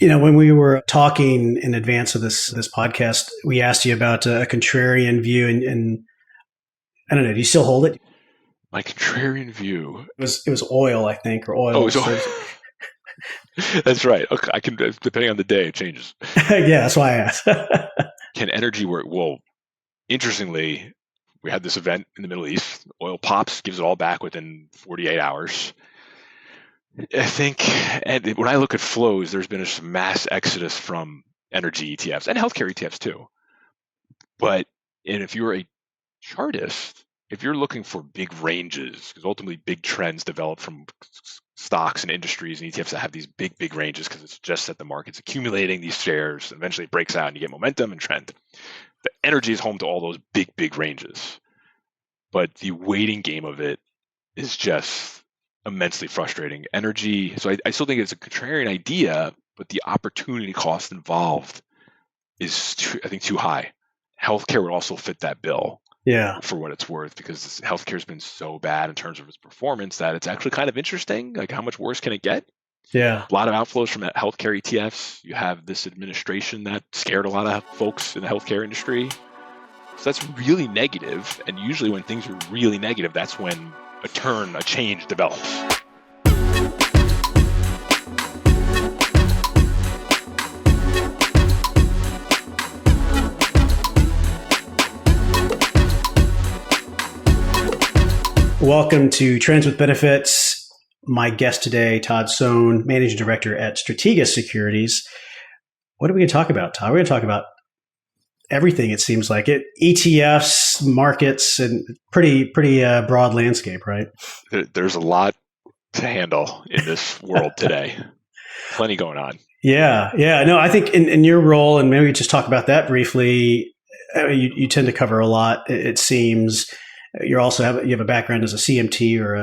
When we were talking in advance of this podcast, we asked you about a contrarian view, and I don't know. Do you still hold it? My contrarian view. It was oil, I think, or Oh, oil. it's that's right. Okay, I can, depending on the day, it changes. Yeah, that's why I asked. Can energy work? Well, interestingly, we had this event in the Middle East. Oil pops, gives it all back within 48 hours. I think, and when I look at flows, there's been a mass exodus from energy ETFs and healthcare ETFs too. And if you're a chartist, if you're looking for big ranges, because ultimately big trends develop from stocks and industries and ETFs that have these big ranges, because it's just that the market's accumulating these shares, and eventually it breaks out and you get momentum and trend. The energy is home to all those big ranges. But the waiting game of it is just immensely frustrating. Energy, so I still think it's a contrarian idea, but the opportunity cost involved is, I think, too high. Healthcare would also fit that bill. Yeah. For what it's worth, because healthcare has been so bad in terms of its performance that it's actually kind of interesting. Like, how much worse can it get? Yeah. A lot of outflows from healthcare ETFs. You have this administration that scared a lot of folks in the healthcare industry. So that's really negative. And usually when things are really negative, that's when a change develops. Welcome to Trends with Benefits. My guest today, Todd Sohn, Managing Director at Strategas Securities. What are we going to talk about, Todd? We're going to talk about everything, it seems like. ETFs, markets, and pretty broad landscape, right? There's a lot to handle in this world today. Plenty going on. Yeah. No, I think in your role, and maybe we just talk about that briefly, you tend to cover a lot, it seems. You have a background as a CMT or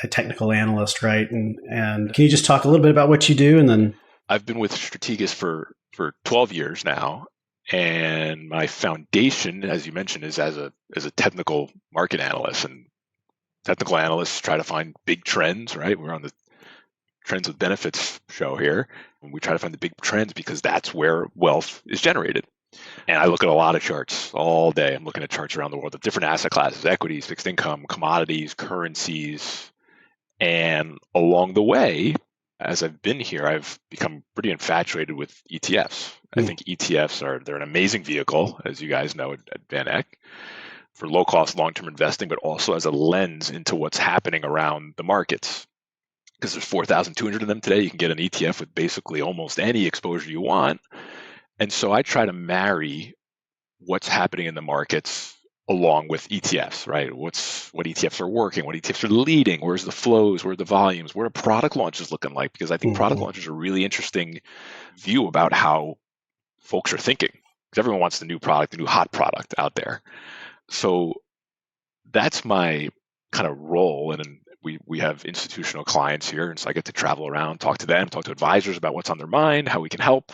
a technical analyst, right? And can you just talk a little bit about what you do? And then I've been with Strategas for 12 years now, and my foundation, as you mentioned, is as a technical market analyst. And technical analysts try to find big trends, right? We're on the Trends with Benefits show here, and we try to find the big trends because that's where wealth is generated. And I look at a lot of charts all day. I'm looking at charts around the world of different asset classes, equities, fixed income, commodities, currencies. And along the way, as I've been here, I've become pretty infatuated with ETFs. I think ETFs they're an amazing vehicle, as you guys know at Van Eck, for low-cost, long-term investing, but also as a lens into what's happening around the markets. Because there's 4,200 of them today. You can get an ETF with basically almost any exposure you want. And so I try to marry what's happening in the markets along with ETFs, right? What ETFs are working, what ETFs are leading, where's the flows, where are the volumes, what are product launches looking like? Because I think product launches are a really interesting view about how folks are thinking. Because everyone wants the new product, the new hot product out there. So that's my kind of role. And we have institutional clients here. And so I get to travel around, talk to them, talk to advisors about what's on their mind, how we can help,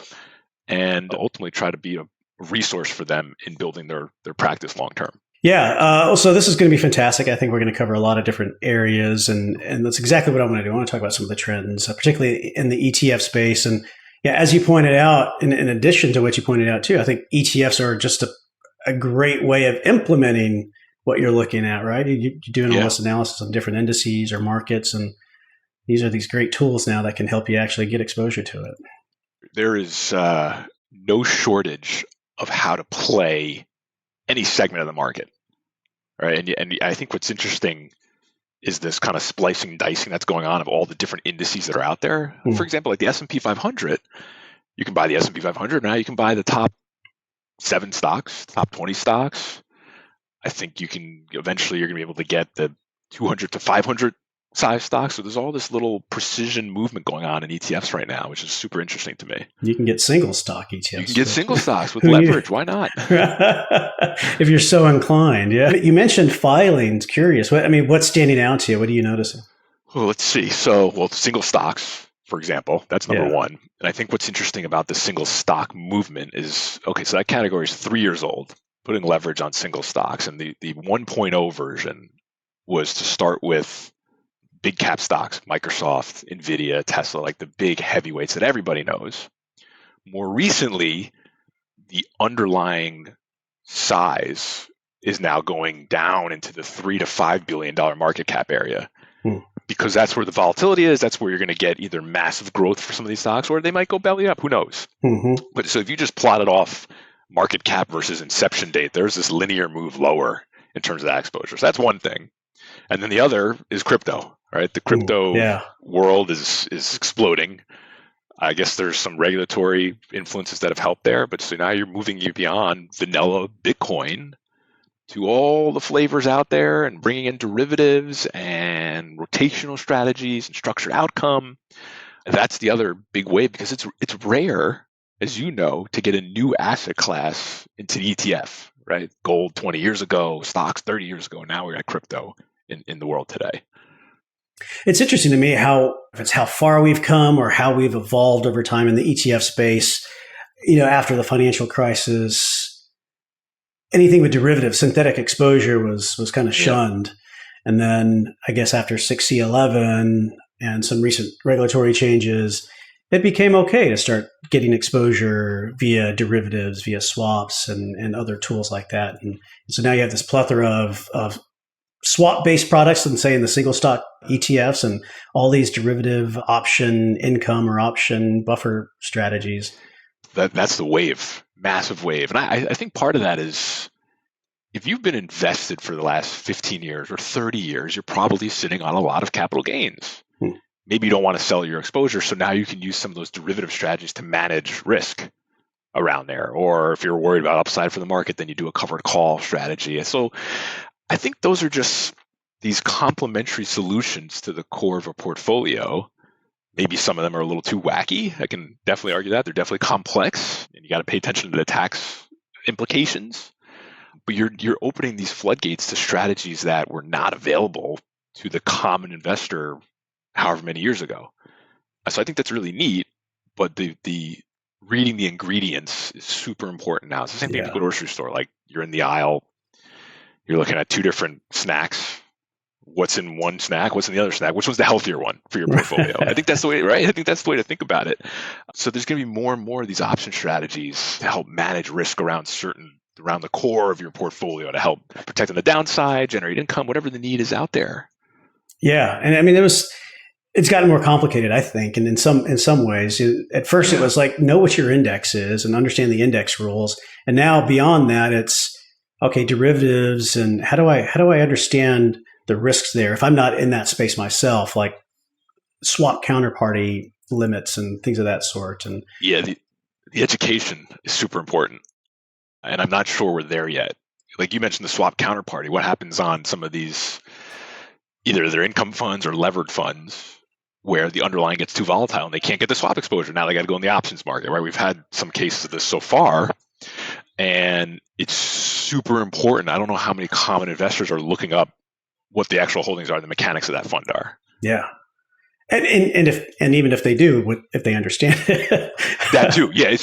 and ultimately try to be a resource for them in building their practice long term. Yeah. So this is going to be fantastic. I think we're going to cover a lot of different areas, and that's exactly what I want to do. I want to talk about some of the trends, particularly in the ETF space. And yeah, as you pointed out, in addition to what you pointed out too, I think ETFs are just a great way of implementing what you're looking at, right? You're doing all this analysis on different indices or markets, and these are these great tools now that can help you actually get exposure to it. There is no shortage of how to play any segment of the market, right? And I think what's interesting is this kind of splicing and dicing that's going on of all the different indices that are out there. For example, like the S&P 500, you can buy the S&P 500 now. You can buy the top 7 stocks, top 20 stocks. I think you're going to be able to get the 200 to 500 size stocks. So there's all this little precision movement going on in ETFs right now, which is super interesting to me. You can get single stock ETFs. You can get single stocks with leverage. Why not? If you're so inclined. Yeah. You mentioned filings. Curious. What's standing out to you? What are you noticing? Well, let's see. Single stocks, for example, that's number one. And I think what's interesting about the single stock movement is, so that category is 3 years old, putting leverage on single stocks. And the 1.0 version was to start with big cap stocks, Microsoft, Nvidia, Tesla, like the big heavyweights that everybody knows. more recently, the underlying size is now going down into the $3 to $5 billion market cap area. Because that's where the volatility is. That's where you're going to get either massive growth for some of these stocks, or they might go belly up. Who knows? But so if you just plotted off market cap versus inception date, there's this linear move lower in terms of that exposure. So that's one thing. And then the other is crypto, right? The crypto world is exploding. I guess there's some regulatory influences that have helped there. But so now you're moving you beyond vanilla Bitcoin to all the flavors out there and bringing in derivatives and rotational strategies and structured outcome. And that's the other big wave, because it's rare, as you know, to get a new asset class into the ETF, right? Gold 20 years ago, stocks 30 years ago. Now we're at crypto in the world today. It's interesting to me how far we've come or how we've evolved over time in the ETF space. After the financial crisis, anything with derivatives, synthetic exposure was kind of shunned. And then I guess after 6C11 and some recent regulatory changes, it became okay to start getting exposure via derivatives, via swaps and other tools like that. And so now you have this plethora of swap-based products, and say in the single stock ETFs and all these derivative option income or option buffer strategies. That's the wave, massive wave. And I think part of that is, if you've been invested for the last 15 years or 30 years, you're probably sitting on a lot of capital gains. Maybe you don't want to sell your exposure, so now you can use some of those derivative strategies to manage risk around there. Or if you're worried about upside for the market, then you do a covered call strategy. And so I think those are just these complementary solutions to the core of a portfolio. Maybe some of them are a little too wacky. I can definitely argue that. They're definitely complex, and you got to pay attention to the tax implications. But you're opening these floodgates to strategies that were not available to the common investor however many years ago. So I think that's really neat. But the reading the ingredients is super important now. It's the same thing at the grocery store. Like, you're in the aisle, you're looking at two different snacks. What's in one snack? What's in the other snack? Which one's the healthier one for your portfolio? I think that's the way, right? I think that's the way to think about it. So there's going to be more and more of these option strategies to help manage risk around the core of your portfolio, to help protect on the downside, generate income, whatever the need is out there. Yeah, and I mean, it's gotten more complicated, I think, and in some ways, at first it was like, know what your index is and understand the index rules, and now beyond that, it's okay, derivatives, and how do I understand the risks there if I'm not in that space myself, like swap counterparty limits and things of that sort. And the education is super important, and I'm not sure we're there yet. Like you mentioned, the swap counterparty. What happens on some of these, either they're income funds or levered funds, where the underlying gets too volatile and they can't get the swap exposure? Now they got to go in the options market, right? We've had some cases of this so far, and it's super important. I don't know how many common investors are looking up what the actual holdings are, the mechanics of that fund are. Yeah. And even if they do, if they understand it. That too. Yeah.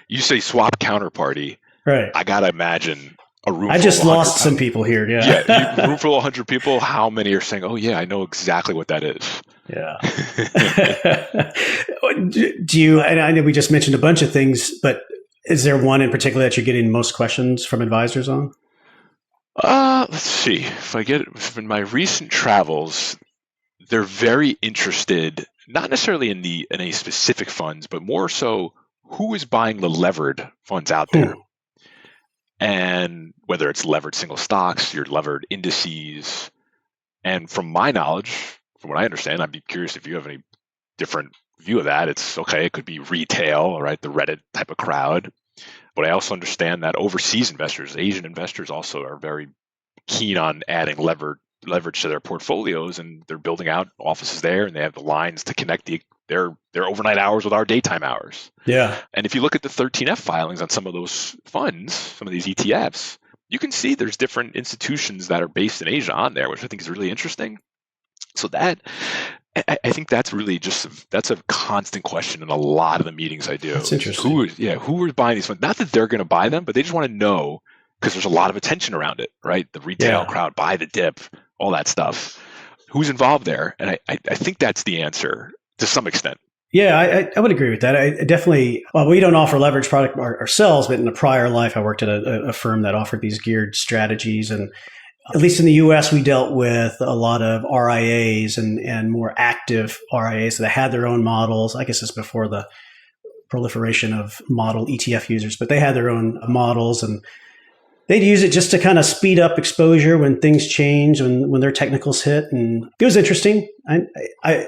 You say swap counterparty. Right. I got to imagine a room. I just lost some people here. Yeah. Yeah. Room full of 100 people. How many are saying, oh yeah, I know exactly what that is. Yeah. And I know we just mentioned a bunch of things, but is there one in particular that you're getting most questions from advisors on? Let's see. If in my recent travels, they're very interested, not necessarily in any specific funds, but more so who is buying the levered funds out there. And whether it's levered single stocks, your levered indices. And from my knowledge, from what I understand, I'd be curious if you have any different view of that. It's okay, it could be retail, right? The Reddit type of crowd. But I also understand that overseas investors, Asian investors, also are very keen on adding leverage to their portfolios, and they're building out offices there, and they have the lines to connect their overnight hours with our daytime hours. Yeah. And if you look at the 13F filings on some of those funds, some of these ETFs, you can see there's different institutions that are based in Asia on there, which I think is really interesting. So I think that's really that's a constant question in a lot of the meetings I do. That's interesting. Who is buying these funds? Not that they're going to buy them, but they just want to know, because there's a lot of attention around it, right? The retail crowd, buy the dip, all that stuff. Who's involved there? And I think that's the answer to some extent. Yeah, I would agree with that. I definitely, well, we don't offer leverage product ourselves, but in a prior life, I worked at a firm that offered these geared strategies. And at least in the US, we dealt with a lot of RIAs and more active RIAs that had their own models. I guess it's before the proliferation of model ETF users, but they had their own models and they'd use it just to kind of speed up exposure when things change, when their technicals hit. And it was interesting. I,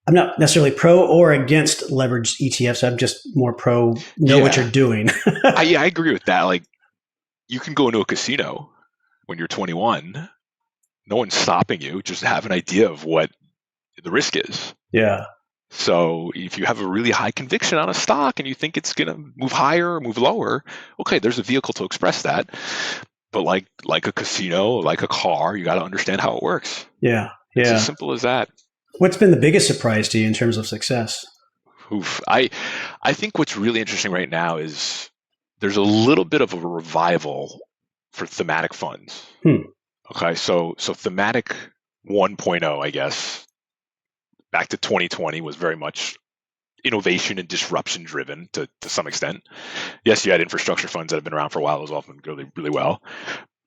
I'm not necessarily pro or against leveraged ETFs. I'm just more pro know what you're doing. I agree with that. Like, you can go into a casino when you're 21. No one's stopping you. Just have an idea of what the risk is. Yeah. So if you have a really high conviction on a stock and you think it's going to move higher or move lower, okay, there's a vehicle to express that. But like a casino, like a car, you got to understand how it works. Yeah. It's as simple as that. What's been the biggest surprise to you in terms of success? Oof. I think what's really interesting right now is there's a little bit of a revival for thematic funds. Okay, so Thematic 1.0, I guess, back to 2020 was very much innovation and disruption driven to some extent. Yes, you had infrastructure funds that have been around for a while. Those often really, really well.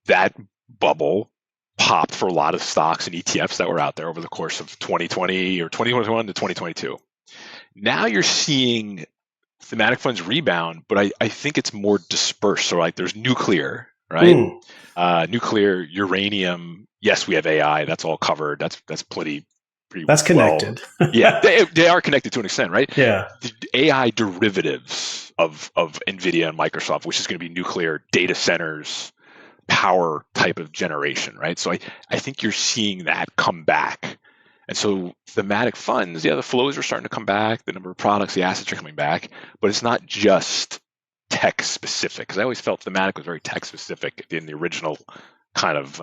That bubble popped for a lot of stocks and ETFs that were out there over the course of 2020 or 2021 to 2022. Now you're seeing thematic funds rebound, but I think it's more dispersed. So like there's nuclear, right? Nuclear, uranium. Yes, we have AI. That's all covered. That's pretty. That's connected. Yeah, they are connected to an extent, right? Yeah. The AI derivatives of NVIDIA and Microsoft, which is going to be nuclear data centers, power type of generation, right? So I think you're seeing that come back. And so thematic funds, the flows are starting to come back. The number of products, the assets are coming back, but it's not just tech specific. Because I always felt thematic was very tech specific in the original kind of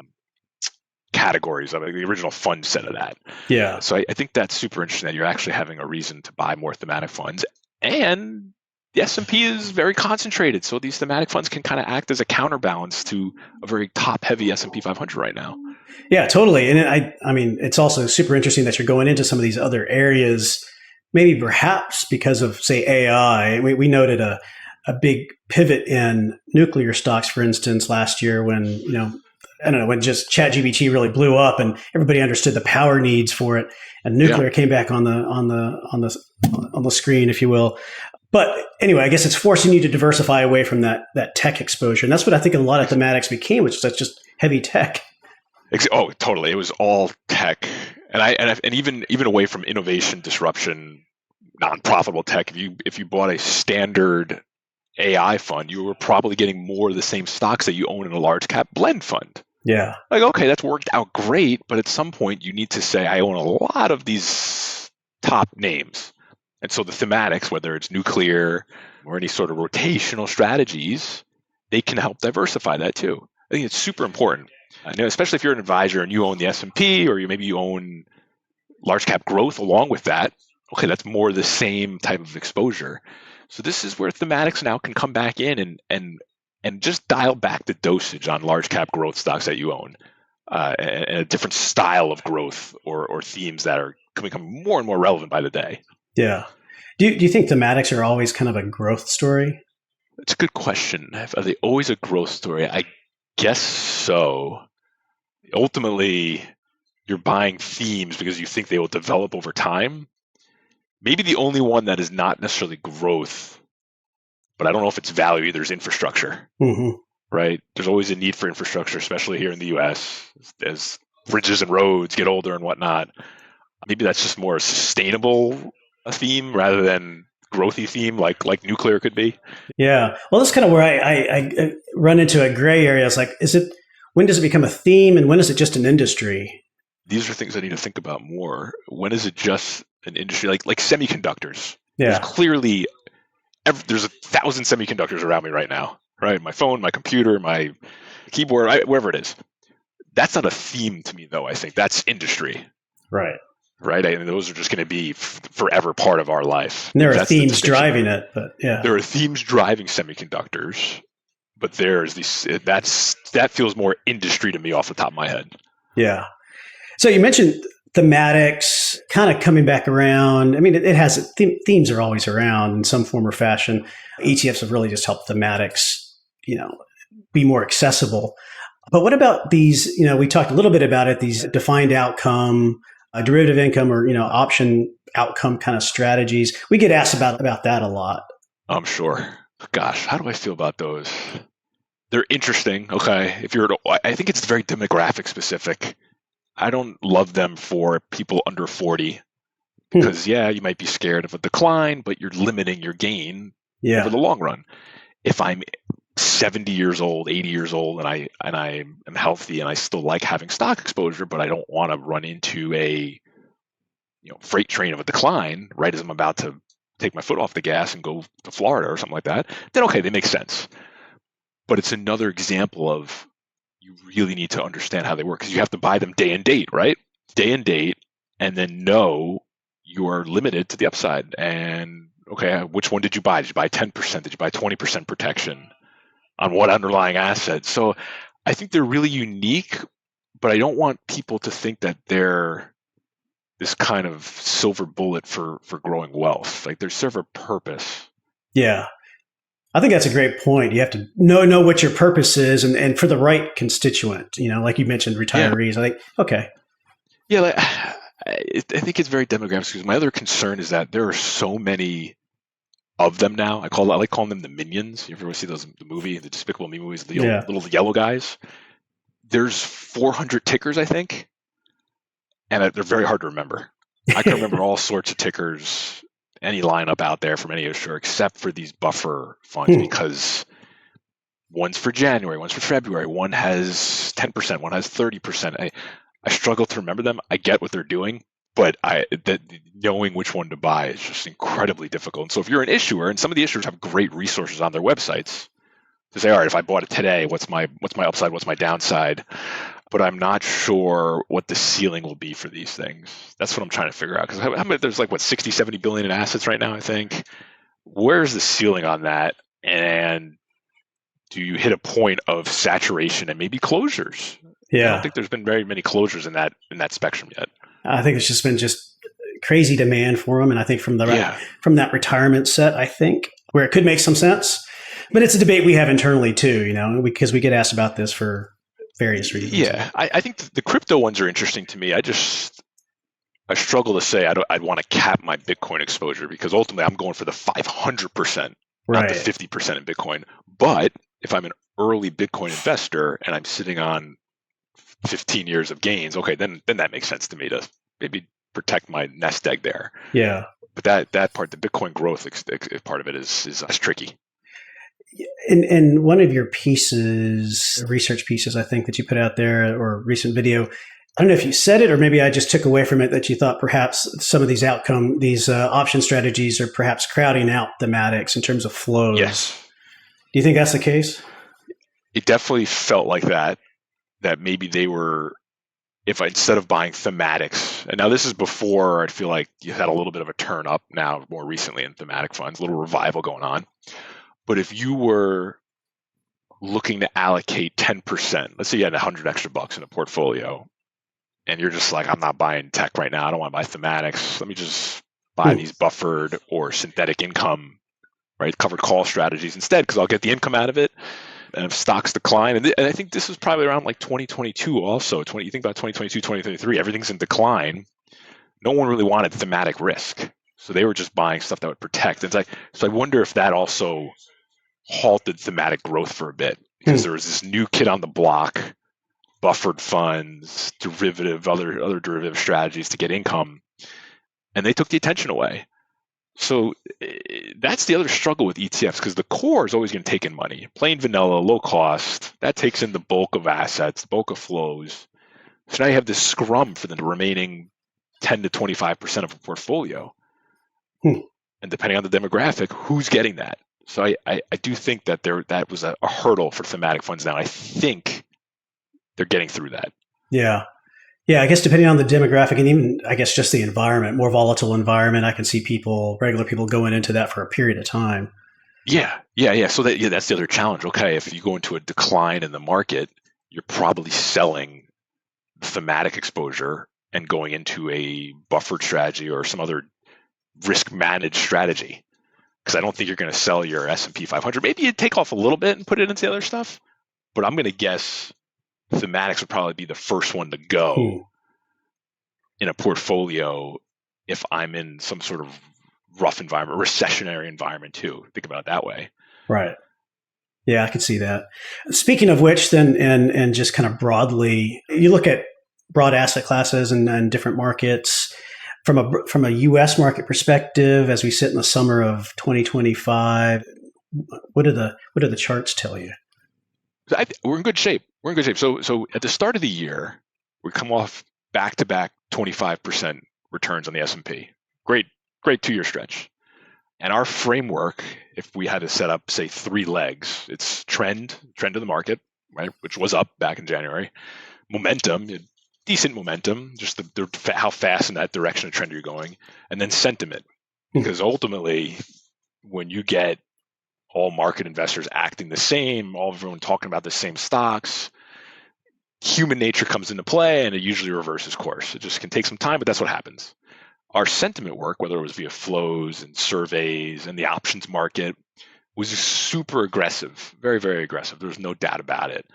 categories of it, the original fund set of that. Yeah. So I think that's super interesting that you're actually having a reason to buy more thematic funds. And the S&P is very concentrated. So these thematic funds can kind of act as a counterbalance to a very top-heavy S&P 500 right now. Yeah, totally. And I mean, it's also super interesting that you're going into some of these other areas, maybe perhaps because of, say, AI. We noted a big pivot in nuclear stocks, for instance, last year when, I don't know, when just ChatGPT really blew up and everybody understood the power needs for it, and nuclear came back on the screen, if you will. But anyway, I guess it's forcing you to diversify away from that tech exposure, and that's what I think a lot of thematics became, which is just heavy tech. Oh, totally. It was all tech, and even away from innovation, disruption, non-profitable tech. If you bought a standard AI fund, you were probably getting more of the same stocks that you own in a large cap blend fund. Yeah. Like, okay, that's worked out great, but at some point you need to say, I own a lot of these top names. And so the thematics, whether it's nuclear or any sort of rotational strategies, they can help diversify that too. I think it's super important. I know, especially if you're an advisor and you own the S&P, or maybe you own large cap growth along with that. Okay, that's more the same type of exposure. So this is where thematics now can come back in and just dial back the dosage on large cap growth stocks that you own, and a different style of growth or themes that are becoming more and more relevant by the day. Yeah. Do you think thematics are always kind of a growth story? It's a good question. Are they always a growth story? I guess so. Ultimately, you're buying themes because you think they will develop over time. Maybe the only one that is not necessarily growth, but I don't know if it's value either, is infrastructure. Mm-hmm. Right? There's always a need for infrastructure, especially here in the U.S. as bridges and roads get older and whatnot. Maybe that's just more a sustainable theme rather than growthy theme like nuclear could be. Yeah. Well, that's kind of where I run into a gray area. It's like, when does it become a theme and when is it just an industry? These are things I need to think about more. When is it just an industry? Like semiconductors. Yeah. There's clearly there's 1,000 semiconductors around me right now, right? My phone, my computer, my keyboard, wherever it is. That's not a theme to me, though. I think that's industry. Right. Right. I mean, those are just going to be forever part of our life. And there are themes driving it, but yeah. There are themes driving semiconductors, but there's that feels more industry to me off the top of my head. Yeah. So you mentioned thematics kind of coming back around. I mean, it has themes are always around in some form or fashion. ETFs have really just helped thematics, be more accessible. But what about these? We talked a little bit about it. These defined outcome, derivative income, or option outcome kind of strategies. We get asked about that a lot. I'm sure. Gosh, how do I feel about those? They're interesting. Okay, I think it's very demographic specific. I don't love them for people under 40 because you might be scared of a decline, but you're limiting your gain over the long run. If I'm 70 years old, 80 years old, and I am healthy and I still like having stock exposure, but I don't want to run into a freight train of a decline right as I'm about to take my foot off the gas and go to Florida or something like that, then okay, they make sense. But it's another example of you really need to understand how they work because you have to buy them day and date, right? Day and date, and then know you are limited to the upside. And okay, which one did you buy? Did you buy 10%? Did you buy 20% protection on what underlying asset? So I think they're really unique, but I don't want people to think that they're this kind of silver bullet for growing wealth. Like they serve a purpose. Yeah. I think that's a great point. You have to know what your purpose is and for the right constituent, like you mentioned, retirees. I think, okay. Yeah, I think it's very demographic because my other concern is that there are so many of them now. I like calling them the minions. You ever see the Despicable Me movies, the little yellow guys? There's 400 tickers, I think, and they're very hard to remember. I can remember all sorts of tickers, any lineup out there from any issuer, except for these buffer funds because one's for January, one's for February, one has 10%, one has 30%. I struggle to remember them. I get what they're doing, but knowing which one to buy is just incredibly difficult. And so if you're an issuer, and some of the issuers have great resources on their websites to say, all right, if I bought it today, what's my upside, what's my downside? But I'm not sure what the ceiling will be for these things. That's what I'm trying to figure out. Because there's 60, 70 billion in assets right now, I think. Where's the ceiling on that? And do you hit a point of saturation and maybe closures? Yeah. I don't think there's been very many closures in that spectrum yet. I think it's just been crazy demand for them. And I think from that retirement set, I think, where it could make some sense. But it's a debate we have internally too, because we get asked about this for various reasons. Yeah, I think the crypto ones are interesting to me. I struggle to say I'd want to cap my Bitcoin exposure because ultimately I'm going for the 500%, not the 50% in Bitcoin. But if I'm an early Bitcoin investor and I'm sitting on 15 years of gains, okay, then that makes sense to me to maybe protect my nest egg there. Yeah. But that part, the Bitcoin growth part of it is tricky. In one of your research pieces, I think that you put out there or recent video, I don't know if you said it or maybe I just took away from it that you thought perhaps some of these option strategies are perhaps crowding out thematics in terms of flows. Yes. Do you think that's the case? It definitely felt like that maybe they were, if instead of buying thematics, and now this is before I feel like you had a little bit of a turn up now more recently in thematic funds, a little revival going on. But if you were looking to allocate 10%, let's say you had $100 extra in a portfolio, and you're just like, I'm not buying tech right now. I don't want to buy thematics. Let me just buy these buffered or synthetic income, right? Covered call strategies instead, because I'll get the income out of it. And if stocks decline, and I think this was probably around 2022 also. You think about 2022, 2023, everything's in decline. No one really wanted thematic risk. So they were just buying stuff that would protect. And so I wonder if that also halted thematic growth for a bit because there was this new kid on the block, buffered funds, other derivative strategies to get income, and they took the attention away. So that's the other struggle with ETFs because the core is always going to take in money. Plain vanilla, low cost, that takes in the bulk of assets, the bulk of flows. So now you have this scrum for the remaining 10 to 25% of a portfolio. And depending on the demographic, who's getting that? So I do think that that was a hurdle for thematic funds now. I think they're getting through that. Yeah. Yeah, I guess depending on the demographic and even, I guess, just the environment, more volatile environment, I can see regular people going into that for a period of time. Yeah. So that's the other challenge. Okay, if you go into a decline in the market, you're probably selling thematic exposure and going into a buffered strategy or some other risk managed strategy. Because I don't think you're going to sell your S&P 500. Maybe you take off a little bit and put it into the other stuff, but I'm going to guess thematics would probably be the first one to go in a portfolio if I'm in some sort of rough environment, recessionary environment too. Think about it that way. Right. Yeah, I could see that. Speaking of which, then, and just kind of broadly, you look at broad asset classes and different markets from a U.S. market perspective as we sit in the summer of 2025. What do the charts tell you? We're in good shape. So at the start of the year, we come off back-to-back 25% returns on the S&P. Great 2-year stretch. And our framework, if we had to set up, say, 3 legs, it's trend of the market, right, which was up back in January. Momentum, decent momentum, just how fast in that direction of trend you're going, and then sentiment. Because ultimately, when you get all market investors acting the same, everyone talking about the same stocks, human nature comes into play, and it usually reverses course. It just can take some time, but that's what happens. Our sentiment work, whether it was via flows and surveys and the options market, was super aggressive, very, very aggressive. There's no doubt about it.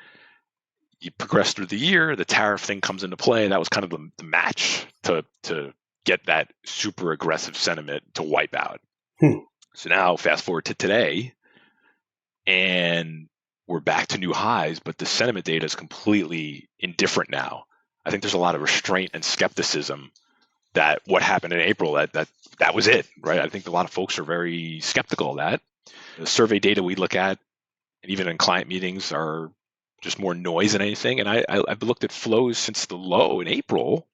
You progress through the year, the tariff thing comes into play. That was kind of the match to get that super aggressive sentiment to wipe out. So now fast forward to today, and we're back to new highs, but the sentiment data is completely indifferent now. I think there's a lot of restraint and skepticism that what happened in April, that was it, right? I think a lot of folks are very skeptical of that. The survey data we look at, and even in client meetings, are just more noise than anything. And I've looked at flows since the low in April,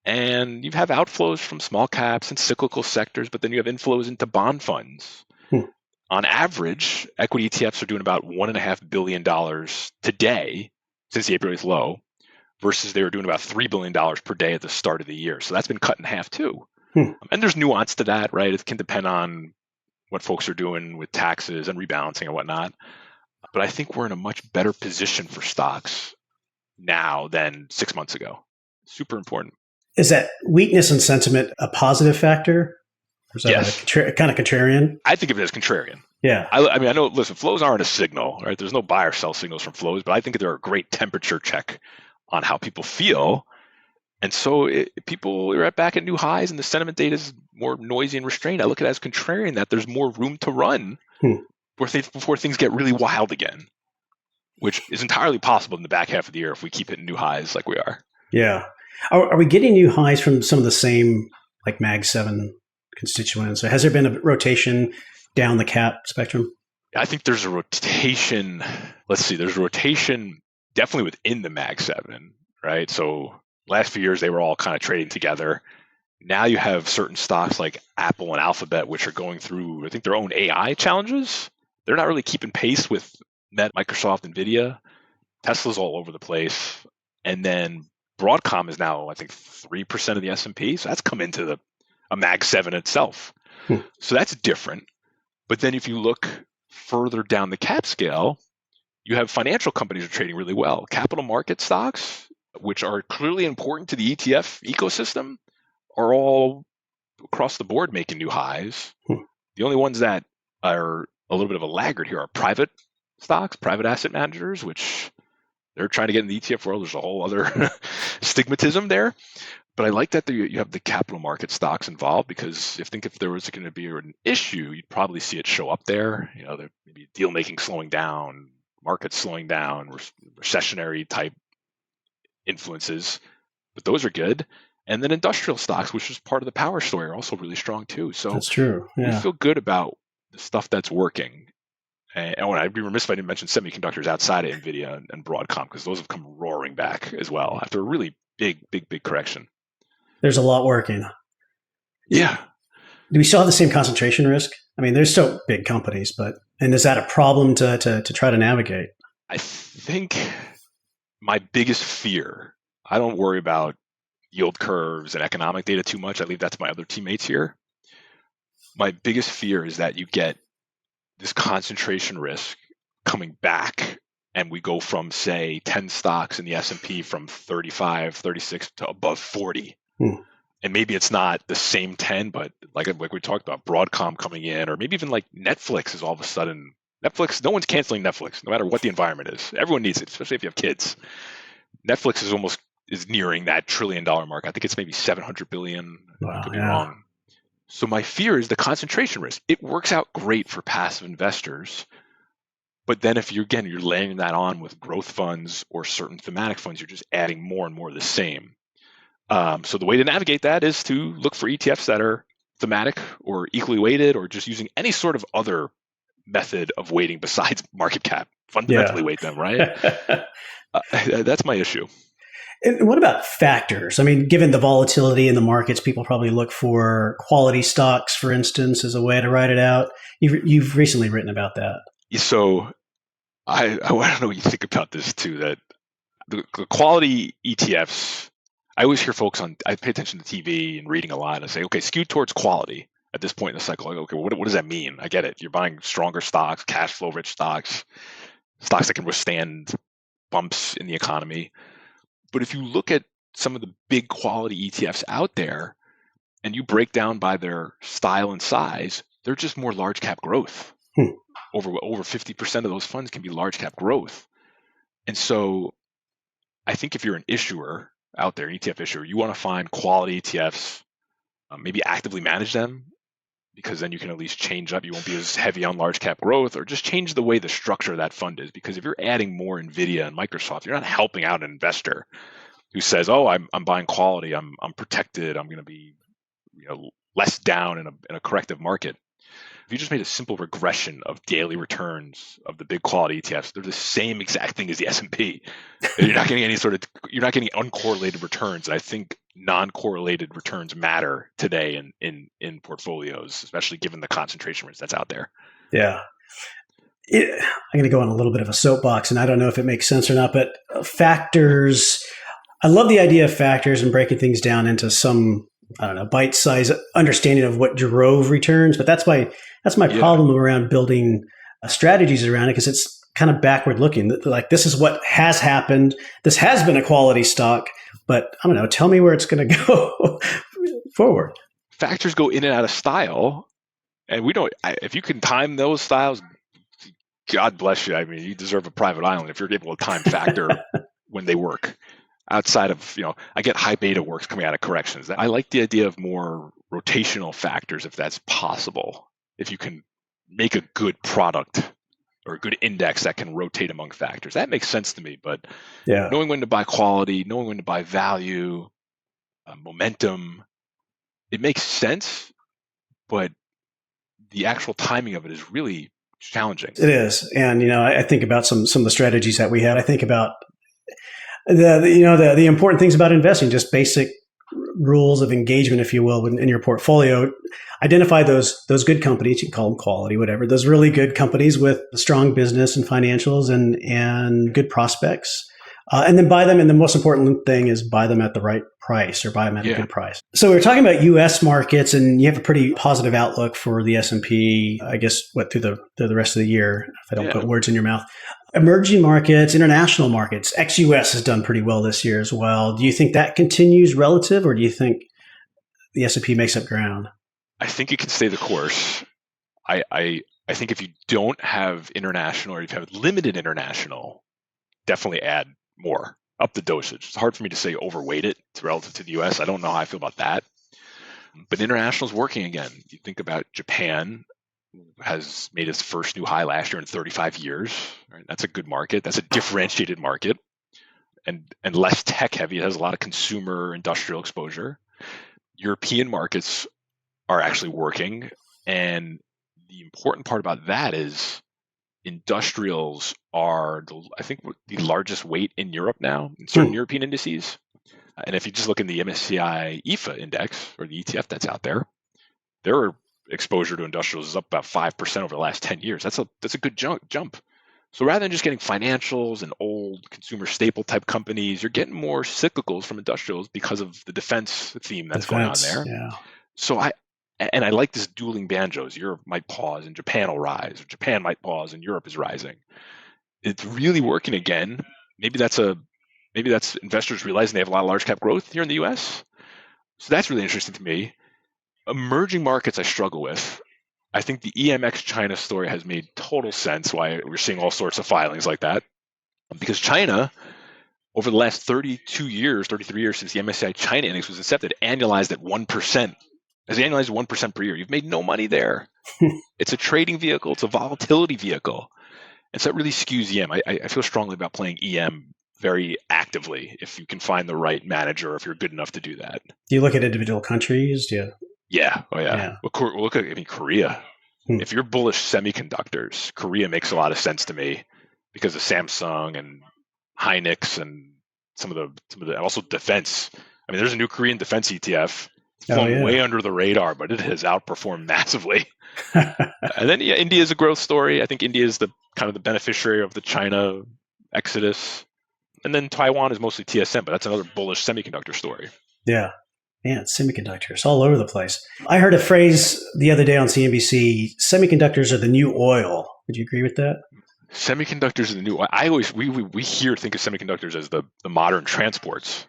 and you have outflows from small caps and cyclical sectors, but then you have inflows into bond funds. On average, equity ETFs are doing about $1.5 billion today since the April low, versus they were doing about $3 billion per day at the start of the year. So that's been cut in half too. And there's nuance to that, right? It can depend on what folks are doing with taxes and rebalancing and whatnot. But I think we're in a much better position for stocks now than 6 months ago. Super important. Is that weakness in sentiment a positive factor? Or is that Yes. kind of contrarian? I think of it as contrarian. Yeah. I mean, I know, listen, flows aren't a signal, right? There's no buy or sell signals from flows, but I think they're a great temperature check on how people feel. And so people are back at new highs and the sentiment data is more noisy and restrained. I look at it as contrarian, that there's more room to run before things get really wild again, which is entirely possible in the back half of the year if we keep hitting new highs like we are. Yeah. Are we getting new highs from some of the same like Mag 7 constituents? Or has there been a rotation down the cap spectrum? I think there's a rotation. Let's see, there's a rotation definitely within the Mag 7, right? So last few years, they were all kind of trading together. Now you have certain stocks like Apple and Alphabet, which are going through, I think, their own AI challenges. They're not really keeping pace with Microsoft, NVIDIA. Tesla's all over the place. And then Broadcom is now, I think, 3% of the S&P. So that's come into a Mag 7 itself. So that's different. But then if you look further down the cap scale, you have financial companies are trading really well. Capital market stocks, which are clearly important to the ETF ecosystem, are all across the board making new highs. The only ones that are a little bit of a laggard here are private stocks, private asset managers, which they're trying to get in the ETF world. There's a whole other stigmatism there. But I like that you have the capital market stocks involved, because if there was going to be an issue, you'd probably see it show up there. You know, there maybe deal making slowing down, markets slowing down, recessionary type influences. But those are good. And then industrial stocks, which is part of the power story, are also really strong too. So that's true. Yeah. We feel good about the stuff that's working. And I'd be remiss if I didn't mention semiconductors outside of NVIDIA and Broadcom, because those have come roaring back as well after a really big correction. There's a lot working. Yeah. Do we still have the same concentration risk? I mean, there's still big companies, and is that a problem to try to navigate? I think my biggest fear, I don't worry about yield curves and economic data too much. I leave that to my other teammates here. My biggest fear is that you get this concentration risk coming back and we go from, say, 10 stocks in the S&P from 35, 36 to above 40. And maybe it's not the same 10, but like we talked about, Broadcom coming in, or maybe even like Netflix is all of a sudden, Netflix, no one's canceling Netflix, no matter what the environment is. Everyone needs it, especially if you have kids. Netflix is nearing that $1 trillion mark. I think it's maybe 700 billion. Wow, I could be wrong. So my fear is the concentration risk. It works out great for passive investors. But then if you're laying that on with growth funds or certain thematic funds, you're just adding more and more of the same. So the way to navigate that is to look for ETFs that are thematic or equally weighted, or just using any sort of other method of weighting besides market cap. Fundamentally weight them, right? That's my issue. And what about factors? I mean, given the volatility in the markets, people probably look for quality stocks, for instance, as a way to ride it out. You've recently written about that. So I want to know what you think about this too, that the quality ETFs, I always hear folks I pay attention to TV and reading a lot and say, okay, skewed towards quality at this point in the cycle. Like, okay, what does that mean? I get it. You're buying stronger stocks, cash flow rich stocks that can withstand bumps in the economy. But if you look at some of the big quality ETFs out there and you break down by their style and size, they're just more large cap growth. Over 50% of those funds can be large cap growth. And so I think if you're an issuer out there, an ETF issuer, you want to find quality ETFs, maybe actively manage them, because then you can at least change up. You won't be as heavy on large cap growth, or just change the way the structure of that fund is. Because if you're adding more NVIDIA and Microsoft, you're not helping out an investor who says, "Oh, I'm buying quality. I'm protected. I'm going to be, less down in a corrective market." If you just made a simple regression of daily returns of the big quality ETFs, they're the same exact thing as the S&P. You're not getting you're not getting uncorrelated returns. And I think non-correlated returns matter today in portfolios, especially given the concentration risk that's out there. Yeah. I'm going to go on a little bit of a soapbox, and I don't know if it makes sense or not, but factors, I love the idea of factors and breaking things down into some, bite-sized understanding of what drove returns. But that's my problem around building strategies around it, because it's kind of backward looking. Like, this is what has happened. This has been a quality stock, but I don't know. Tell me where it's going to go forward. Factors go in and out of style, and we don't. If you can time those styles, God bless you. I mean, you deserve a private island if you're able to time factor when they work. Outside of, I get high beta works coming out of corrections. I like the idea of more rotational factors, if that's possible. If you can make a good product or a good index that can rotate among factors, that makes sense to me. But knowing when to buy quality, knowing when to buy value, momentum, it makes sense. But the actual timing of it is really challenging. It is. And, I think about some of the strategies that we had. I think about the important things about investing, just basic rules of engagement, if you will, in your portfolio. Identify those good companies, you can call them quality, whatever, those really good companies with strong business and financials and good prospects. And then buy them. And the most important thing is buy them at the right price, or buy them at a good price. So we're talking about U.S. markets, and you have a pretty positive outlook for the S&P, I guess, through the rest of the year, if I don't put words in your mouth. Emerging markets, international markets, ex-US has done pretty well this year as well. Do you think that continues relative, or do you think the S&P makes up ground? I think it can stay the course. I think if you don't have international, or if you have limited international, definitely add more, up the dosage. It's hard for me to say overweight it relative to the US. I don't know how I feel about that. But international is working again. You think about Japan has made its first new high last year in 35 years. Right? That's a good market. That's a differentiated market, and less tech heavy. It has a lot of consumer industrial exposure. European markets are actually working. And the important part about that is industrials are, I think, the largest weight in Europe now in certain European indices. And if you just look in the MSCI EFA index, or the ETF that's out there, their exposure to industrials is up about 5% over the last 10 years. That's a good jump. So rather than just getting financials and old consumer staple type companies, you're getting more cyclicals from industrials because of the defense theme that's going on there. Yeah. So I like this dueling banjos. Europe might pause and Japan will rise, or Japan might pause and Europe is rising. it's really working again. Maybe that's investors realizing they have a lot of large cap growth here in the US. So that's really interesting to me. Emerging markets I struggle with. I think the EMX China story has made total sense why we're seeing all sorts of filings like that. Because China, over the last 32 years, 33 years since the MSCI China Index was incepted, annualized at 1%. As annualized 1% per year. You've made no money there. It's a trading vehicle. It's a volatility vehicle. And so that really skews EM. I feel strongly about playing EM very actively if you can find the right manager, or if you're good enough to do that. Do you look at individual countries? Do you? Yeah. Oh, yeah. Yeah. Well, look at Korea. If you're bullish semiconductors, Korea makes a lot of sense to me because of Samsung and Hynix and some of the also defense. I mean, there's a new Korean defense ETF. It's flown way under the radar, but it has outperformed massively. And then India is a growth story. I think India is the kind of the beneficiary of the China exodus. And then Taiwan is mostly TSM, but that's another bullish semiconductor story. Yeah. Man, semiconductors all over the place. I heard a phrase the other day on CNBC, semiconductors are the new oil. Would you agree with that? Semiconductors are the new oil. We here think of semiconductors as the modern transports.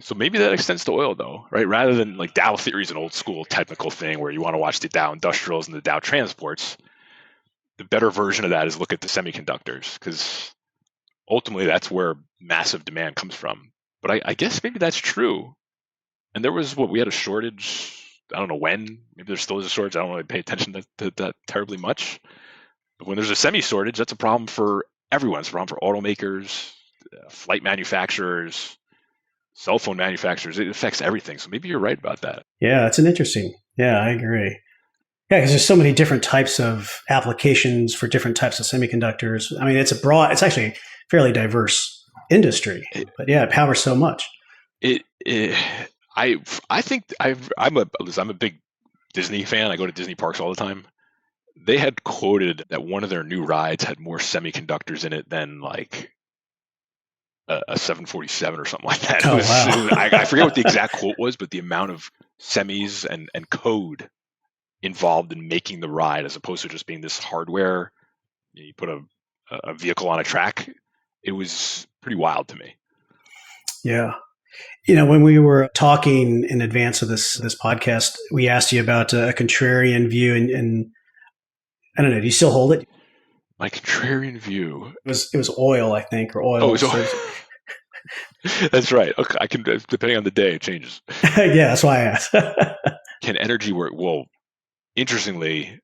So maybe that extends to oil though, right? Rather than like Dow theory is an old school technical thing where you want to watch the Dow industrials and the Dow transports. The better version of that is look at the semiconductors, because ultimately that's where massive demand comes from. But I guess maybe that's true. And there was we had a shortage. I don't know when. Maybe there still is a shortage. I don't really pay attention to that terribly much. But when there's a semi shortage, that's a problem for everyone. It's a problem for automakers, flight manufacturers, cell phone manufacturers. It affects everything. So maybe you're right about that. Yeah, it's an interesting. Yeah, I agree. Yeah, because there's so many different types of applications for different types of semiconductors. I mean, it's it's actually a fairly diverse industry. But yeah, it powers so much. I think I'm a big Disney fan. I go to Disney parks all the time. They had quoted that one of their new rides had more semiconductors in it than like a 747 or something like that. I forget what the exact quote was, but the amount of semis and code involved in making the ride, as opposed to just being this hardware, you put a vehicle on a track, it was pretty wild to me. Yeah. When we were talking in advance of this podcast, we asked you about a contrarian view, and I don't know, do you still hold it? My contrarian view. It was oil, I think, or oil. Oh, it was oil. That's right. Okay, I can, depending on the day, it changes. Yeah, that's why I asked. Can energy work? Well, interestingly,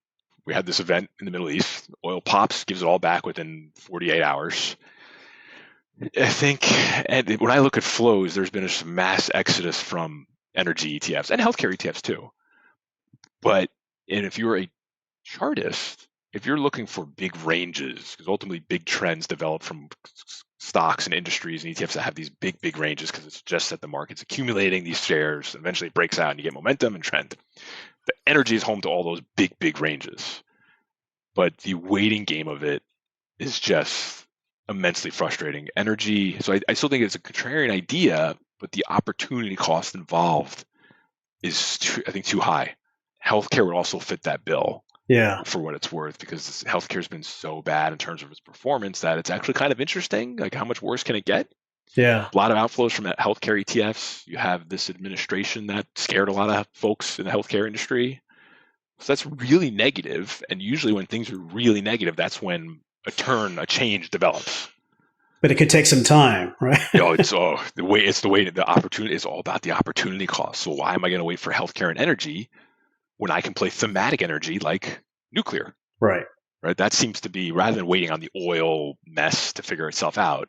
we had this event in the Middle East. Oil pops, gives it all back within 48 hours. I think, and when I look at flows, there's been a mass exodus from energy ETFs and healthcare ETFs too. And if you're a chartist, if you're looking for big ranges, because ultimately big trends develop from stocks and industries and ETFs that have these big ranges, because it's just that the market's accumulating these shares, and eventually it breaks out and you get momentum and trend. The energy is home to all those big ranges. But the waiting game of it is just immensely frustrating. Energy, so I still think it's a contrarian idea, but the opportunity cost involved is, I think, too high. Healthcare would also fit that bill. Yeah. For what it's worth, because healthcare has been so bad in terms of its performance that it's actually kind of interesting. Like, how much worse can it get? Yeah. A lot of outflows from healthcare ETFs. You have this administration that scared a lot of folks in the healthcare industry. So that's really negative. And usually when things are really negative, that's when a change develops. But it could take some time, right? The opportunity is all about the opportunity cost. So why am I going to wait for healthcare and energy when I can play thematic energy like nuclear? Right. That seems to be, rather than waiting on the oil mess to figure itself out,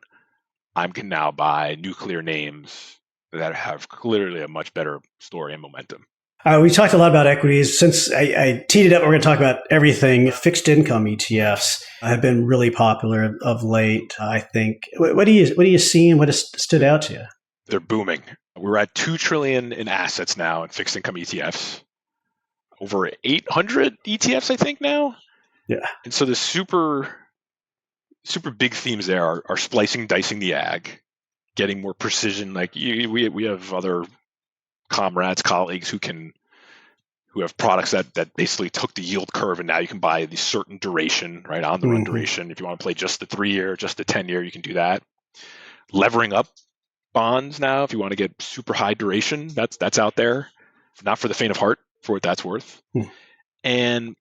I can now buy nuclear names that have clearly a much better story and momentum. We talked a lot about equities. Since I teed it up, we're going to talk about everything. Fixed income ETFs have been really popular of late, I think. What are you seeing? What has stood out to you? They're booming. We're at $2 trillion in assets now in fixed income ETFs. Over 800 ETFs, I think, now. Yeah. And so the super big themes there are splicing, dicing the ag, getting more precision. Like we have other comrades, colleagues who who have products that basically took the yield curve, and now you can buy the certain duration, right, on the run duration. If you want to play just the 3-year, just the 10-year, you can do that. Levering up bonds now, if you want to get super high duration, that's out there. Not for the faint of heart, for what that's worth. And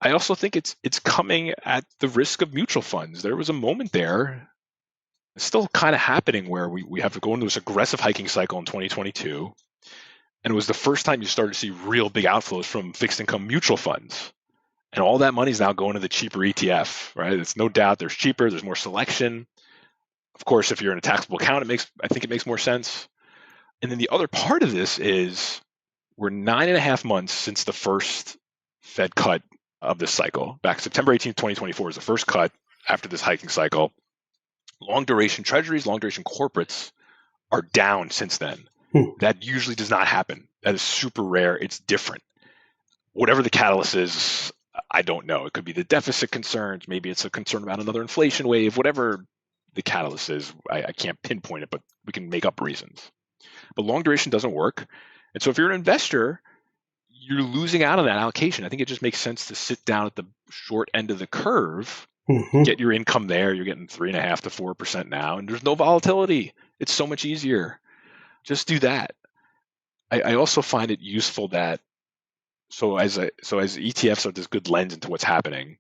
I also think it's coming at the risk of mutual funds. There was a moment there, it's still kind of happening, where we have to go into this aggressive hiking cycle in 2022. And it was the first time you started to see real big outflows from fixed income mutual funds. And all that money is now going to the cheaper ETF, right? It's no doubt there's cheaper, there's more selection. Of course, if you're in a taxable account, I think it makes more sense. And then the other part of this is we're 9.5 months since the first Fed cut of this cycle. Back September 18th, 2024 is the first cut after this hiking cycle. Long duration treasuries, long duration corporates are down since then. That usually does not happen. That is super rare. It's different. Whatever the catalyst is, I don't know. It could be the deficit concerns. Maybe it's a concern about another inflation wave. Whatever the catalyst is, I can't pinpoint it, but we can make up reasons. But long duration doesn't work. And so if you're an investor, you're losing out on that allocation. I think it just makes sense to sit down at the short end of the curve, get your income there. You're getting 3.5% to 4% now, and there's no volatility. It's so much easier. Just do that. I also find it useful that as ETFs are this good lens into what's happening,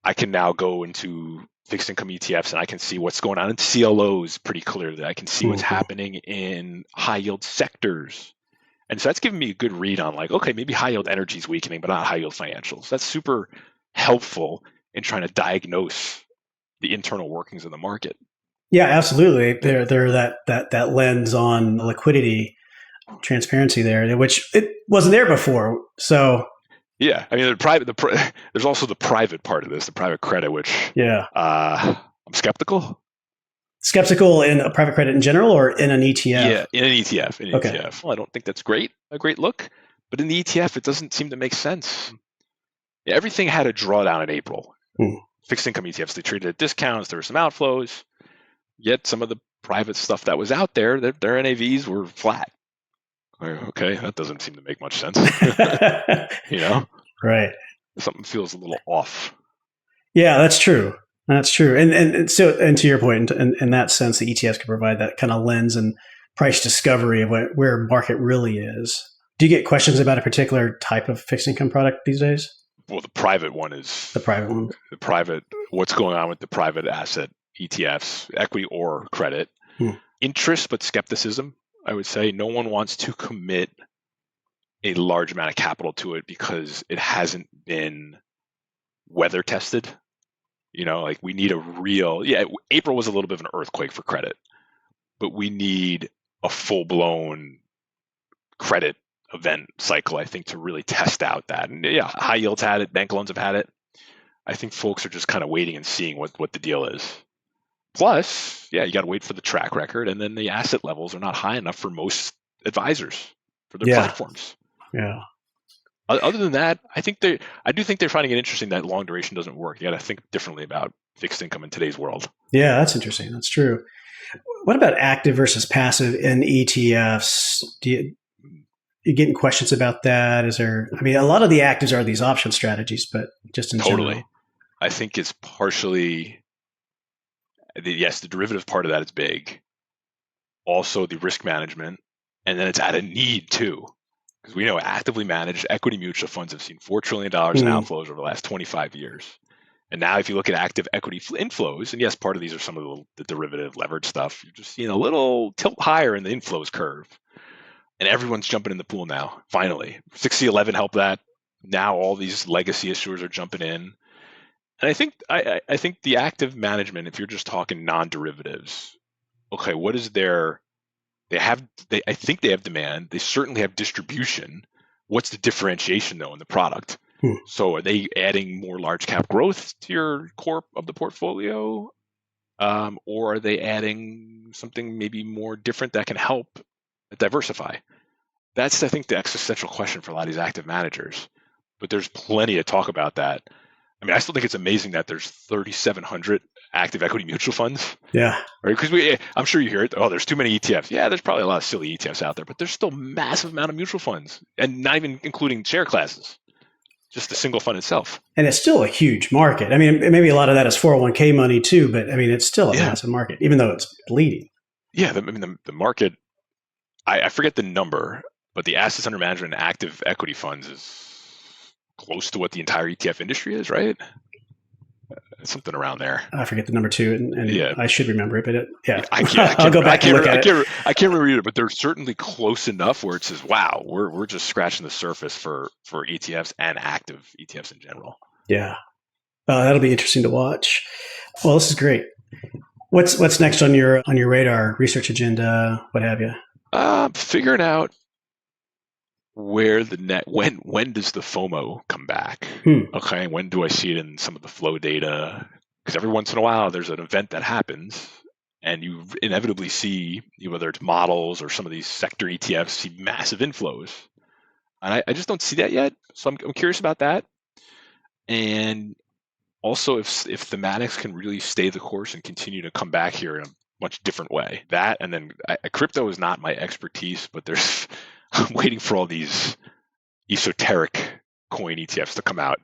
I can now go into fixed income ETFs and I can see what's going on in CLOs pretty clearly. I can see what's happening in high yield sectors. And so that's giving me a good read on, like, okay, maybe high yield energy is weakening, but not high yield financials. That's super helpful in trying to diagnose the internal workings of the market. Yeah, absolutely. They're that lens on liquidity, transparency there, which it wasn't there before. So yeah, I mean, there's also the private part of this, the private credit, which I'm skeptical. Skeptical in a private credit in general, or in an ETF? Yeah, in an ETF. ETF. Well, I don't think that's a great look. But in the ETF, it doesn't seem to make sense. Yeah, everything had a drawdown in April. Fixed income ETFs, they traded at discounts. There were some outflows. Yet some of the private stuff that was out there, their NAVs were flat. Okay, that doesn't seem to make much sense. Right? Something feels a little off. Yeah, that's true. That's true. And to your point, in that sense, the ETFs can provide that kind of lens and price discovery of where market really is. Do you get questions about a particular type of fixed income product these days? Well, the private one is the private one. What's going on with the private asset ETFs, equity or credit? Interest, but skepticism. I would say no one wants to commit a large amount of capital to it because it hasn't been weather tested. Like, we need April was a little bit of an earthquake for credit, but we need a full-blown credit event cycle, I think, to really test out that. And yeah, high yields had it, bank loans have had it. I think folks are just kind of waiting and seeing what the deal is. Plus, yeah, you got to wait for the track record, and then the asset levels are not high enough for most advisors for their platforms. Yeah. Other than that, I do think they're finding it interesting that long duration doesn't work. You got to think differently about fixed income in today's world. Yeah, that's interesting. That's true. What about active versus passive in ETFs? You getting questions about that? A lot of the actives are these option strategies, but just in general. I think it's partially. Yes, the derivative part of that is big. Also, the risk management, and then it's at a need too, because we know actively managed equity mutual funds have seen $4 trillion in outflows over the last 25 years. And now, if you look at active equity inflows, and yes, part of these are some of the derivative leverage stuff, you're just seeing a little tilt higher in the inflows curve, and everyone's jumping in the pool now. Finally, 6011 helped that. Now all these legacy issuers are jumping in. And I think the active management, if you're just talking non-derivatives, okay, what is I think they have demand. They certainly have distribution. What's the differentiation though in the product? So are they adding more large cap growth to your core of the portfolio? Or are they adding something maybe more different that can help diversify? That's, I think, the existential question for a lot of these active managers. But there's plenty of talk about that. I mean, I still think it's amazing that there's 3,700 active equity mutual funds, Yeah. right? Because I'm sure you hear it. Oh, there's too many ETFs. Yeah, there's probably a lot of silly ETFs out there, but there's still massive amount of mutual funds, and not even including share classes, just the single fund itself. And it's still a huge market. I mean, maybe a lot of that is 401k money too, but I mean, it's still a Yeah, massive market, even though it's bleeding. yeah. The market. I forget the number, but the assets under management in active equity funds is close to what the entire ETF industry is, right? Something around there. I forget the number two, and Yeah, I should remember it, but yeah, I can't. I'll go back and look at it. I can't remember either, but they're certainly close enough where it says, "Wow, we're just scratching the surface for ETFs and active ETFs in general." Yeah, that'll be interesting to watch. Well, this is great. What's next on your radar, research agenda, what have you? Figuring out where the net when does the FOMO come back? Okay, when do I see it in some of the flow data? Because every once in a while there's an event that happens, and you inevitably see, whether it's models or some of these sector ETFs, see massive inflows, and I just don't see that yet. So I'm curious about that, and also if thematics can really stay the course and continue to come back here in a much different way. That, and then crypto is not my expertise, but there's I'm waiting for all these esoteric coin ETFs to come out,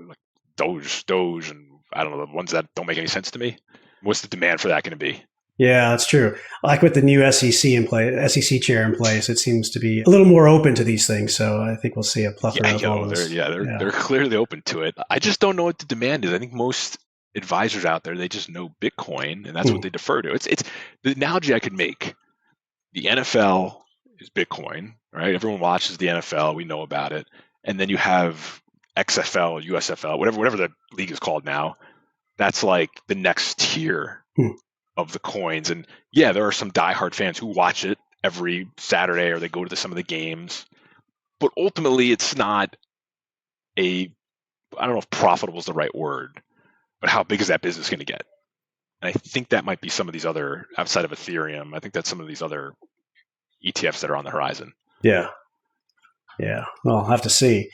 like Doge, and I don't know, the ones that don't make any sense to me. What's the demand for that going to be? Yeah, that's true. Like with the new SEC chair in place, it seems to be a little more open to these things. So I think we'll see a plethora of all those. They're clearly open to it. I just don't know what the demand is. I think most advisors out there, they just know Bitcoin, and that's what they defer to. It's the analogy I could make. The NFL is Bitcoin, right? Everyone watches the NFL. We know about it. And then you have XFL, USFL, whatever the league is called now. That's like the next tier of the coins. And yeah, there are some diehard fans who watch it every Saturday, or they go to some of the games. But ultimately, it's not I don't know if profitable is the right word, but how big is that business going to get? And I think that might be some of these other, outside of Ethereum, I think that's some of these other ETFs that are on the horizon. Yeah. Well, I'll have to see.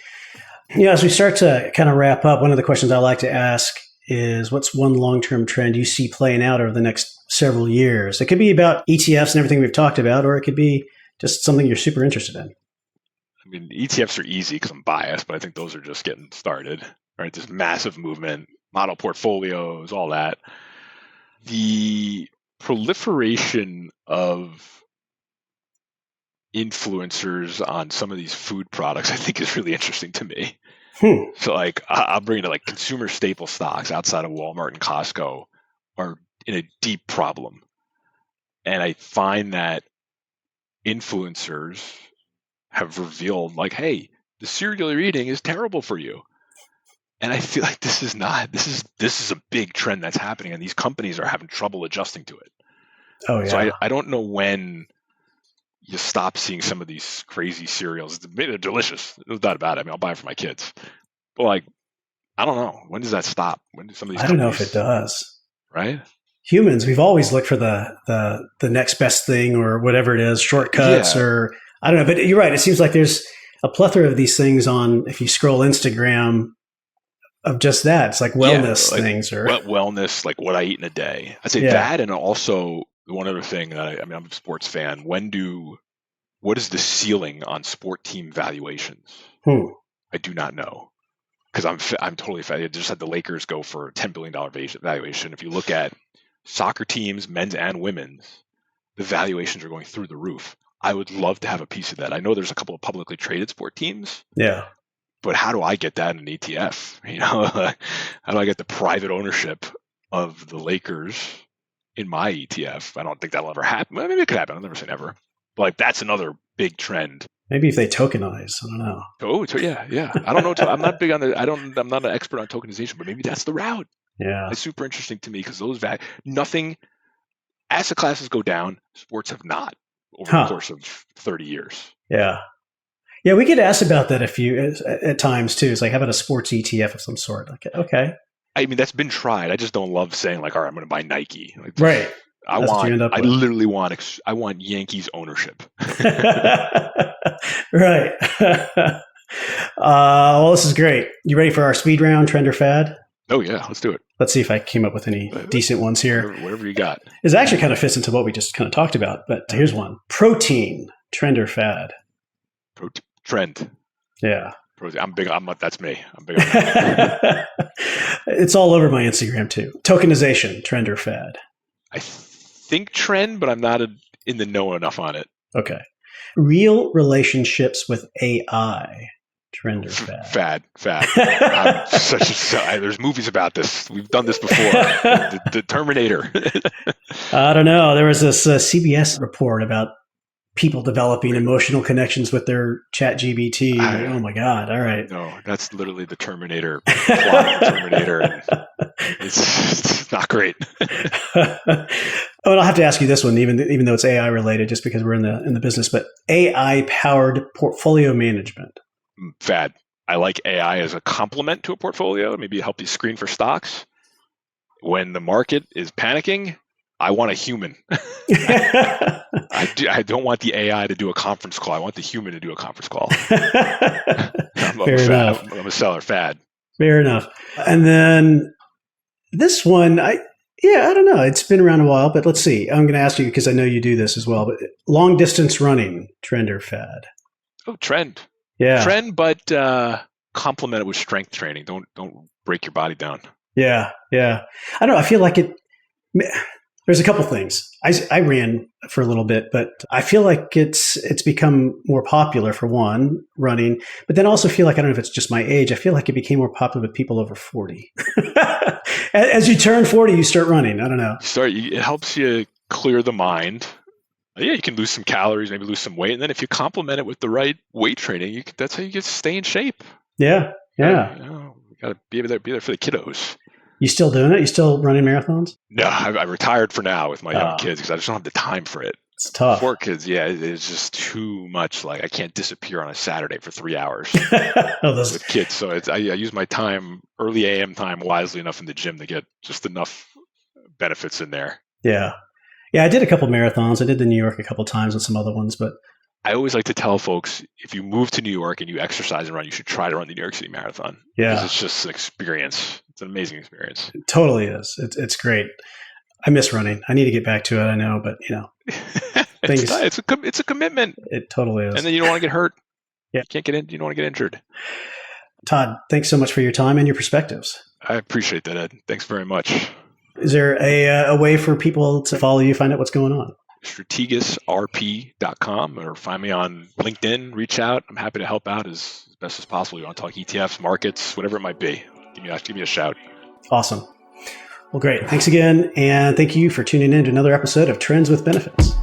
As we start to kind of wrap up, one of the questions I like to ask is, what's one long-term trend you see playing out over the next several years? It could be about ETFs and everything we've talked about, or it could be just something you're super interested in. I mean, ETFs are easy because I'm biased, but I think those are just getting started, right? This massive movement, model portfolios, all that. The proliferation of influencers on some of these food products, I think, is really interesting to me. So like, I'll bring it to like consumer staple stocks outside of Walmart and Costco are in a deep problem. And I find that influencers have revealed like, hey, the cereal you're eating is terrible for you. And I feel like this is a big trend that's happening, and these companies are having trouble adjusting to it. Oh yeah. So I don't know when you stop seeing some of these crazy cereals. They're delicious, no doubt about it. I mean, I'll buy it for my kids. But like, I don't know. When does that stop? When do some of these? I don't know if it does. Right? Humans, we've always looked for the next best thing, or whatever it is, shortcuts, or I don't know. But you're right. It seems like there's a plethora of these things on, if you scroll Instagram, of just that. It's like wellness things, or wellness, like what I eat in a day. I'd say that, and also one other thing that I'm a sports fan. What is the ceiling on sport team valuations? I do not know, because I'm totally fan. I just had the Lakers go for a $10 billion valuation. If you look at soccer teams, men's and women's, the valuations are going through the roof. I would love to have a piece of that. I know there's a couple of publicly traded sport teams. Yeah. But how do I get that in an ETF? How do I get the private ownership of the Lakers in my ETF? I don't think that'll ever happen. Maybe it could happen. I'll never say never. But like, that's another big trend. Maybe if they tokenize, I don't know. Oh, yeah. I don't know. I'm not big on I'm not an expert on tokenization, but maybe that's the route. Yeah. It's super interesting to me, because those nothing, asset classes go down, sports have not over the course of 30 years. Yeah. Yeah, we get asked about that at times too. It's like, how about a sports ETF of some sort? Like, okay. I mean, that's been tried. I just don't love saying like, all right, I'm going to buy Nike. Like, right. I literally want Yankees ownership. Right. Well, this is great. You ready for our speed round, trend or fad? Oh yeah, let's do it. Let's see if I came up with any decent ones here. Whatever you got. This actually kind of fits into what we just kind of talked about, but here's one. Protein, trend or fad? Trend. Yeah. Protein. I'm big. That's me. I'm big on that. It's all over my Instagram too. Tokenization, trend or fad? I think trend, but I'm not in the know enough on it. Okay. Real relationships with AI, trend or fad? Fad. There's movies about this. We've done this before. The Terminator. I don't know. There was this CBS report about people developing emotional connections with their chat GBT. Oh my God. All right. No, that's literally the Terminator plot. Terminator. It's not great. Oh, and I'll have to ask you this one, even though it's AI related, just because we're in the business, but AI powered portfolio management. Fad. I like AI as a complement to a portfolio. Maybe help you screen for stocks. When the market is panicking, I want a human. I don't want the AI to do a conference call. I want the human to do a conference call. Fair enough. I'm a seller. Fad. Fair enough. And then this one, I don't know. It's been around a while, but let's see. I'm going to ask you because I know you do this as well. But long distance running, trend or fad? Oh, trend. Yeah. Trend, but complement it with strength training. Don't break your body down. Yeah. I don't know. I feel like there's a couple things. I ran for a little bit, but I feel like it's become more popular for one, running, but then also feel like, I don't know if it's just my age, I feel like it became more popular with people over 40. As you turn 40, you start running. I don't know. It helps you clear the mind. Yeah, you can lose some calories, maybe lose some weight. And then if you complement it with the right weight training, that's how you get to stay in shape. Yeah. You got to be there for the kiddos. You still doing it? You still running marathons? No, I retired for now with my young kids because I just don't have the time for it. It's tough. 4 kids, yeah, it's just too much. Like I can't disappear on a Saturday for 3 hours with kids. So I use my time, early AM time, wisely enough in the gym to get just enough benefits in there. Yeah. I did a couple marathons. I did the New York a couple times and some other ones, but I always like to tell folks, if you move to New York and you exercise and run, you should try to run the New York City Marathon. Yeah. Because it's just an experience. It's an amazing experience. It totally is. It's great. I miss running. I need to get back to it. I know, but it's a commitment. It totally is. And then you don't want to get hurt. Yeah. You can't get in. You don't want to get injured. Todd, thanks so much for your time and your perspectives. I appreciate that, Ed. Thanks very much. Is there a way for people to follow you, find out what's going on? strategusrp.com or find me on LinkedIn, reach out. I'm happy to help out as best as possible. You want to talk ETFs, markets, whatever it might be. Give me a shout. Awesome. Well, great. Thanks again. And thank you for tuning in to another episode of Trends with Benefits.